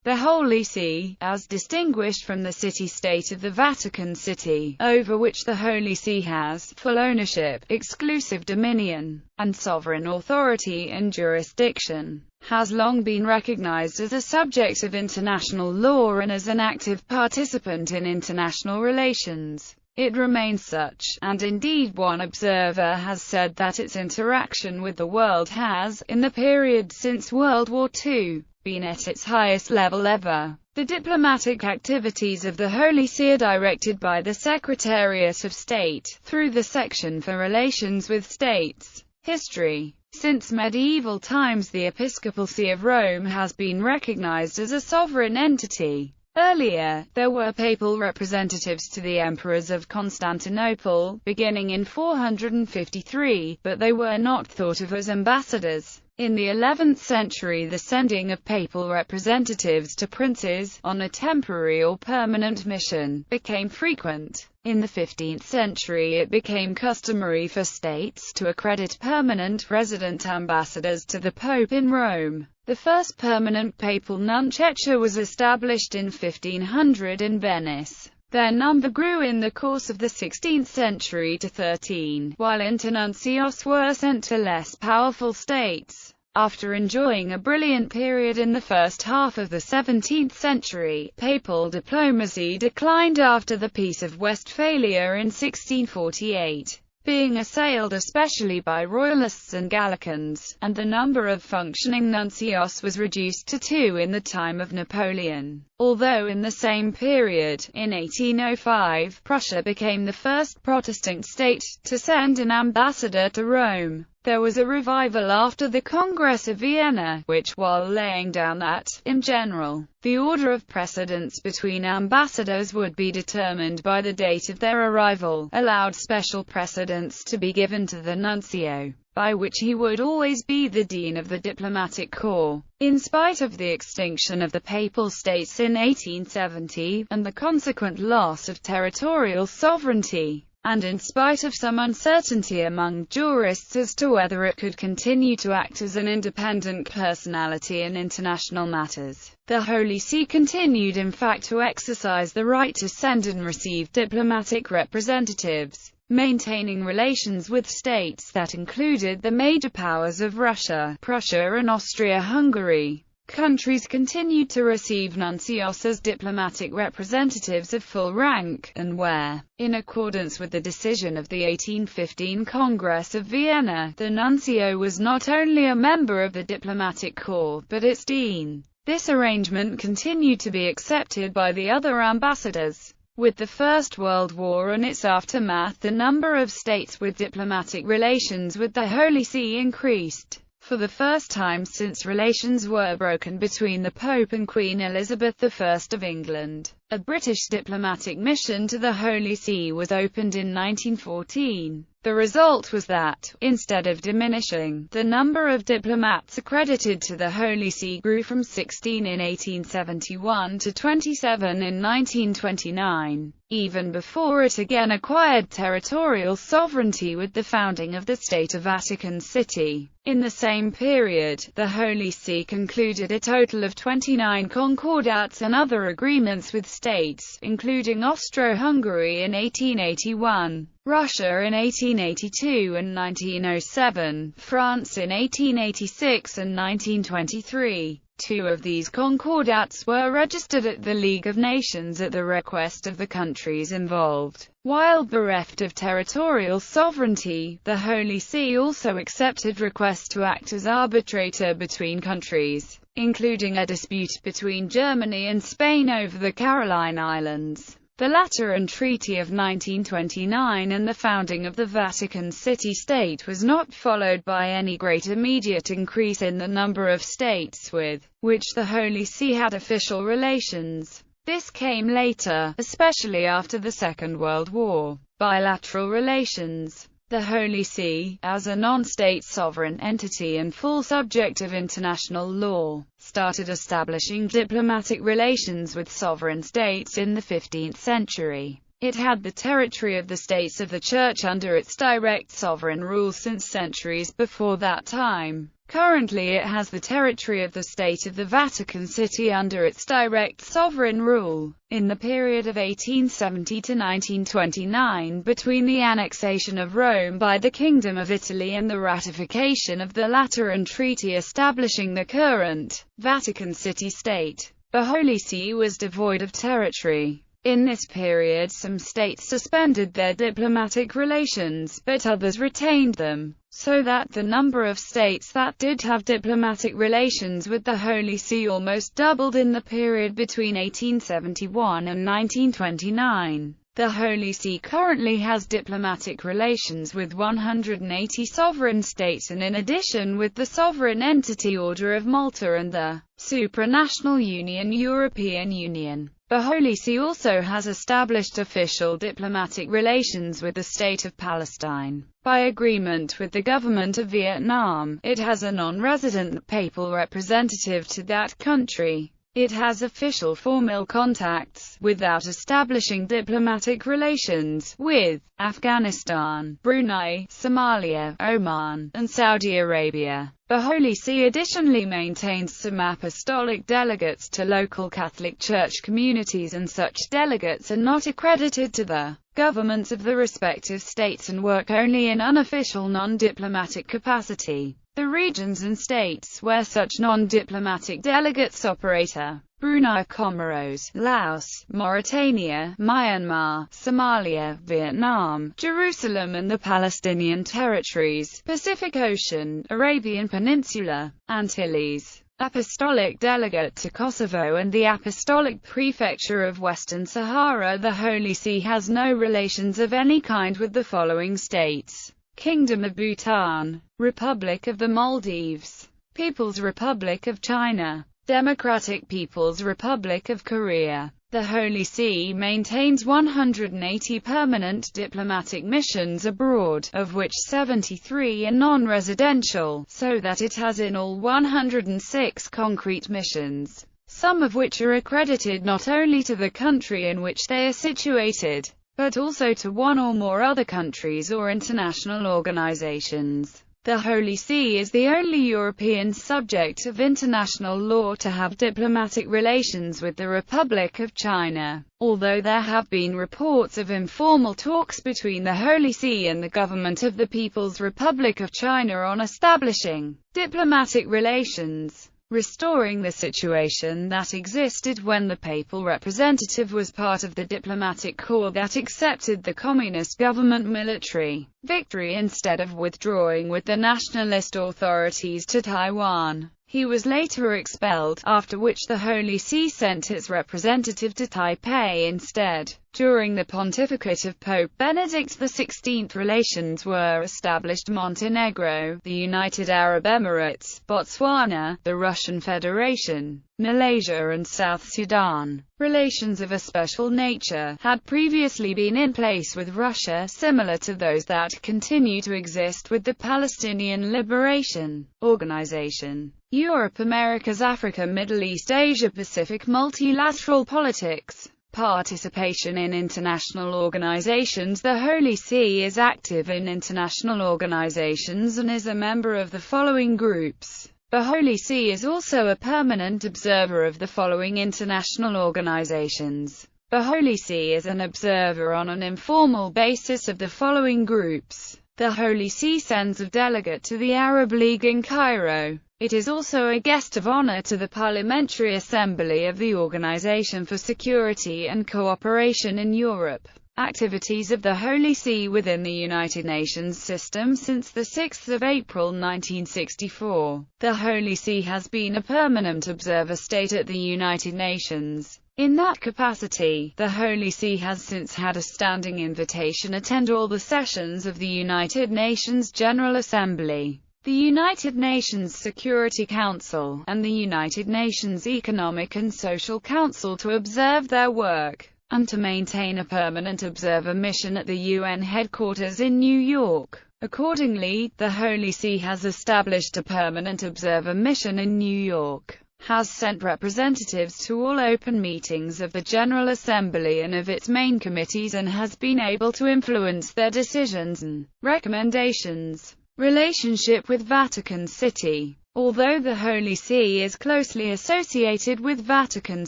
The Holy See, as distinguished from the city-state of the Vatican City, over which the Holy See has full ownership, exclusive dominion, and sovereign authority and jurisdiction, has long been recognized as a subject of international law and as an active participant in international relations. It remains such, and indeed one observer has said that its interaction with the world has, in the period since World War II, been at its highest level ever. The diplomatic activities of the Holy See are directed by the Secretariat of State, through the Section for Relations with States. History. Since medieval times the Episcopal See of Rome has been recognized as a sovereign entity. Earlier, there were papal representatives to the emperors of Constantinople, beginning in 453, but they were not thought of as ambassadors. In the 11th century the sending of papal representatives to princes, on a temporary or permanent mission, became frequent. In the 15th century it became customary for states to accredit permanent resident ambassadors to the Pope in Rome. The first permanent papal nunciature was established in 1500 in Venice. Their number grew in the course of the 16th century to 13, while internuncios were sent to less powerful states. After enjoying a brilliant period in the first half of the 17th century, papal diplomacy declined after the Peace of Westphalia in 1648. Being assailed especially by royalists and Gallicans, and the number of functioning nuncios was reduced to 2 in the time of Napoleon. Although in the same period, in 1805, Prussia became the first Protestant state to send an ambassador to Rome. There was a revival after the Congress of Vienna, which, while laying down that, in general, the order of precedence between ambassadors would be determined by the date of their arrival, allowed special precedence to be given to the nuncio, by which he would always be the dean of the diplomatic corps. In spite of the extinction of the Papal States in 1870, and the consequent loss of territorial sovereignty, and in spite of some uncertainty among jurists as to whether it could continue to act as an independent personality in international matters, the Holy See continued in fact to exercise the right to send and receive diplomatic representatives, maintaining relations with states that included the major powers of Russia, Prussia and Austria-Hungary. Countries continued to receive nuncios as diplomatic representatives of full rank, and where, in accordance with the decision of the 1815 Congress of Vienna, the nuncio was not only a member of the diplomatic corps, but its dean. This arrangement continued to be accepted by the other ambassadors. With the First World War and its aftermath, the number of states with diplomatic relations with the Holy See increased. For the first time since relations were broken between the Pope and Queen Elizabeth I of England, a British diplomatic mission to the Holy See was opened in 1914. The result was that, instead of diminishing, the number of diplomats accredited to the Holy See grew from 16 in 1871 to 27 in 1929, even before it again acquired territorial sovereignty with the founding of the State of Vatican City. In the same period, the Holy See concluded a total of 29 concordats and other agreements with states, including Austro-Hungary in 1881, Russia in 1882 and 1907, France in 1886 and 1923. 2 of these concordats were registered at the League of Nations at the request of the countries involved. While bereft of territorial sovereignty, the Holy See also accepted requests to act as arbitrator between countries, including a dispute between Germany and Spain over the Caroline Islands. The Lateran Treaty of 1929 and the founding of the Vatican City-State was not followed by any great immediate increase in the number of states with which the Holy See had official relations. This came later, especially after the Second World War. Bilateral relations. The Holy See, as a non-state sovereign entity and full subject of international law, started establishing diplomatic relations with sovereign states in the 15th century. It had the territory of the states of the Church under its direct sovereign rule since centuries before that time. Currently it has the territory of the State of the Vatican City under its direct sovereign rule. In the period of 1870 to 1929, between the annexation of Rome by the Kingdom of Italy and the ratification of the Lateran Treaty establishing the current Vatican City-State, the Holy See was devoid of territory. In this period some states suspended their diplomatic relations, but others retained them, so that the number of states that did have diplomatic relations with the Holy See almost doubled in the period between 1871 and 1929. The Holy See currently has diplomatic relations with 180 sovereign states and in addition with the Sovereign Entity Order of Malta and the Supranational Union European Union. The Holy See also has established official diplomatic relations with the State of Palestine. By agreement with the government of Vietnam, it has a non-resident papal representative to that country. It has official formal contacts, without establishing diplomatic relations, with Afghanistan, Brunei, Somalia, Oman, and Saudi Arabia. The Holy See additionally maintains some apostolic delegates to local Catholic Church communities, and such delegates are not accredited to the governments of the respective states and work only in unofficial non-diplomatic capacity. The regions and states where such non-diplomatic delegates operate are Brunei, Comoros, Laos, Mauritania, Myanmar, Somalia, Vietnam, Jerusalem and the Palestinian territories, Pacific Ocean, Arabian Peninsula, Antilles. Apostolic Delegate to Kosovo and the Apostolic Prefecture of Western Sahara. The Holy See has no relations of any kind with the following states: Kingdom of Bhutan, Republic of the Maldives, People's Republic of China, Democratic People's Republic of Korea. The Holy See maintains 180 permanent diplomatic missions abroad, of which 73 are non-residential, so that it has in all 106 concrete missions, some of which are accredited not only to the country in which they are situated, but also to one or more other countries or international organizations. The Holy See is the only European subject of international law to have diplomatic relations with the Republic of China, although there have been reports of informal talks between the Holy See and the government of the People's Republic of China on establishing diplomatic relations, restoring the situation that existed when the papal representative was part of the diplomatic corps that accepted the communist government military victory instead of withdrawing with the nationalist authorities to Taiwan. He was later expelled, after which the Holy See sent its representative to Taipei instead. During the pontificate of Pope Benedict XVI, relations were established Montenegro, the United Arab Emirates, Botswana, the Russian Federation, Malaysia and South Sudan. Relations of a special nature had previously been in place with Russia, similar to those that continue to exist with the Palestinian Liberation Organization. Europe, Americas, Africa, Middle East, Asia Pacific. Multilateral politics. Participation in international organizations. The Holy See is active in international organizations and is a member of the following groups. The Holy See is also a permanent observer of the following international organizations. The Holy See is an observer on an informal basis of the following groups. The Holy See sends a delegate to the Arab League in Cairo. It is also a guest of honor to the Parliamentary Assembly of the Organization for Security and Cooperation in Europe. Activities of the Holy See within the United Nations system. Since the 6th of April 1964, the Holy See has been a permanent observer state at the United Nations. In that capacity, the Holy See has since had a standing invitation to attend all the sessions of the United Nations General Assembly, the United Nations Security Council, and the United Nations Economic and Social Council to observe their work, and to maintain a permanent observer mission at the UN headquarters in New York. Accordingly, the Holy See has established a permanent observer mission in New York, has sent representatives to all open meetings of the General Assembly and of its main committees, and has been able to influence their decisions and recommendations. Relationship with Vatican City. Although the Holy See is closely associated with Vatican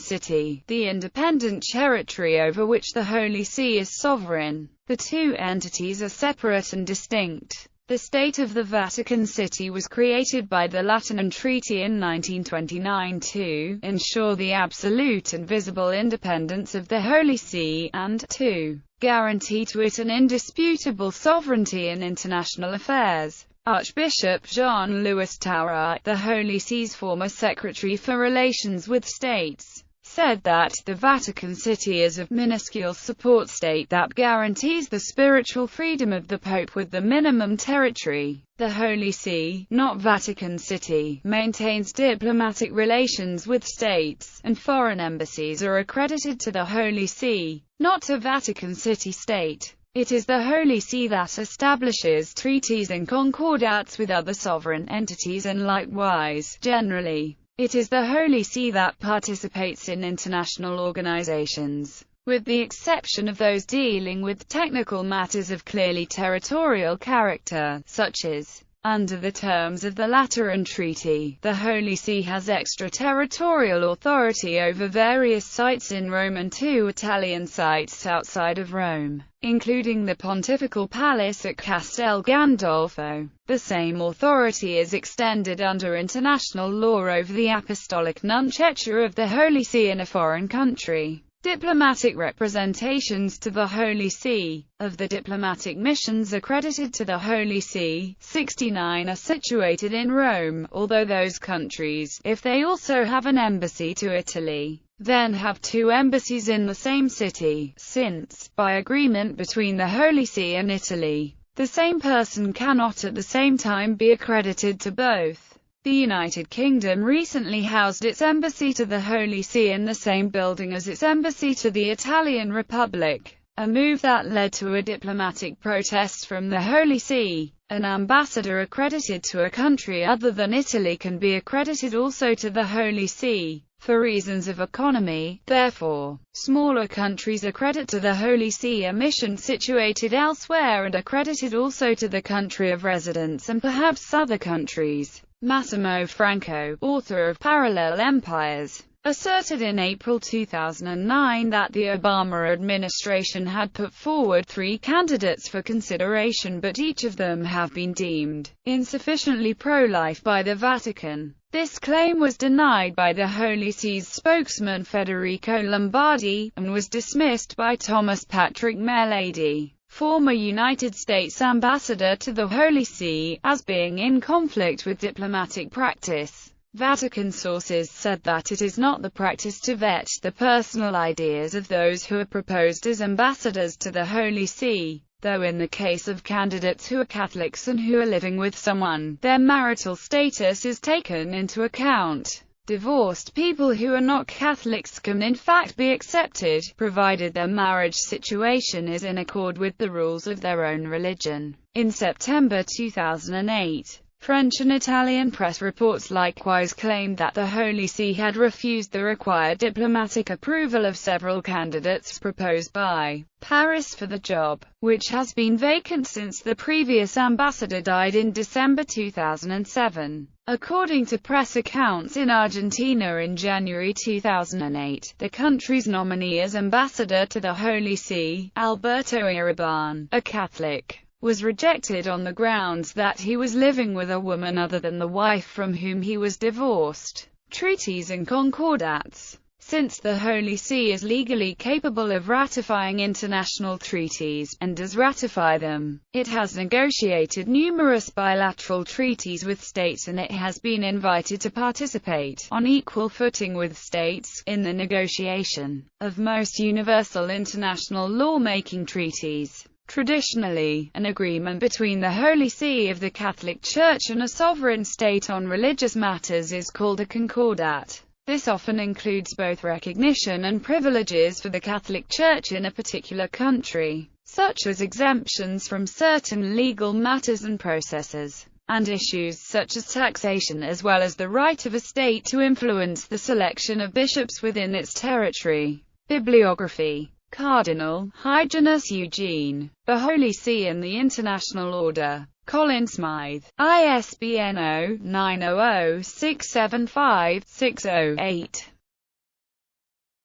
City, the independent territory over which the Holy See is sovereign, the two entities are separate and distinct. The State of the Vatican City was created by the Lateran Treaty in 1929 to ensure the absolute and visible independence of the Holy See, and to guarantee to it an indisputable sovereignty in international affairs. Archbishop Jean-Louis Taurat, the Holy See's former Secretary for Relations with States, said that the Vatican City is a minuscule support state that guarantees the spiritual freedom of the Pope with the minimum territory. The Holy See, not Vatican City, maintains diplomatic relations with states, and foreign embassies are accredited to the Holy See, not to Vatican City State. It is the Holy See that establishes treaties and concordats with other sovereign entities, and likewise, generally, it is the Holy See that participates in international organizations, with the exception of those dealing with technical matters of clearly territorial character, such as, under the terms of the Lateran Treaty, the Holy See has extraterritorial authority over various sites in Rome and 2 Italian sites outside of Rome, including the Pontifical Palace at Castel Gandolfo. The same authority is extended under international law over the apostolic nunciature of the Holy See in a foreign country. Diplomatic representations to the Holy See. Of the diplomatic missions accredited to the Holy See, 69 are situated in Rome, although those countries, if they also have an embassy to Italy, then have 2 embassies in the same city, since, by agreement between the Holy See and Italy, the same person cannot at the same time be accredited to both. The United Kingdom recently housed its embassy to the Holy See in the same building as its embassy to the Italian Republic, a move that led to a diplomatic protest from the Holy See. An ambassador accredited to a country other than Italy can be accredited also to the Holy See. For reasons of economy, therefore, smaller countries accredit to the Holy See a mission situated elsewhere and accredited also to the country of residence, and perhaps other countries. Massimo Franco, author of Parallel Empires, asserted in April 2009 that the Obama administration had put forward 3 candidates for consideration, but each of them have been deemed insufficiently pro-life by the Vatican. This claim was denied by the Holy See's spokesman Federico Lombardi, and was dismissed by Thomas Patrick Melady, former United States ambassador to the Holy See, as being in conflict with diplomatic practice. Vatican sources said that it is not the practice to vet the personal ideas of those who are proposed as ambassadors to the Holy See, though in the case of candidates who are Catholics and who are living with someone, their marital status is taken into account. Divorced people who are not Catholics can in fact be accepted, provided their marriage situation is in accord with the rules of their own religion. In September 2008, French and Italian press reports likewise claimed that the Holy See had refused the required diplomatic approval of several candidates proposed by Paris for the job, which has been vacant since the previous ambassador died in December 2007. According to press accounts in Argentina in January 2008, the country's nominee as ambassador to the Holy See, Alberto Iribarne, a Catholic, was rejected on the grounds that he was living with a woman other than the wife from whom he was divorced. Treaties and concordats. Since the Holy See is legally capable of ratifying international treaties, and does ratify them, it has negotiated numerous bilateral treaties with states, and it has been invited to participate, on equal footing with states, in the negotiation of most universal international law-making treaties. Traditionally, an agreement between the Holy See of the Catholic Church and a sovereign state on religious matters is called a concordat. This often includes both recognition and privileges for the Catholic Church in a particular country, such as exemptions from certain legal matters and processes, and issues such as taxation, as well as the right of a state to influence the selection of bishops within its territory. Bibliography. Cardinal Hyginus Eugene, The Holy See and the International Order. Colin Smythe, ISBN 0-900-675-608.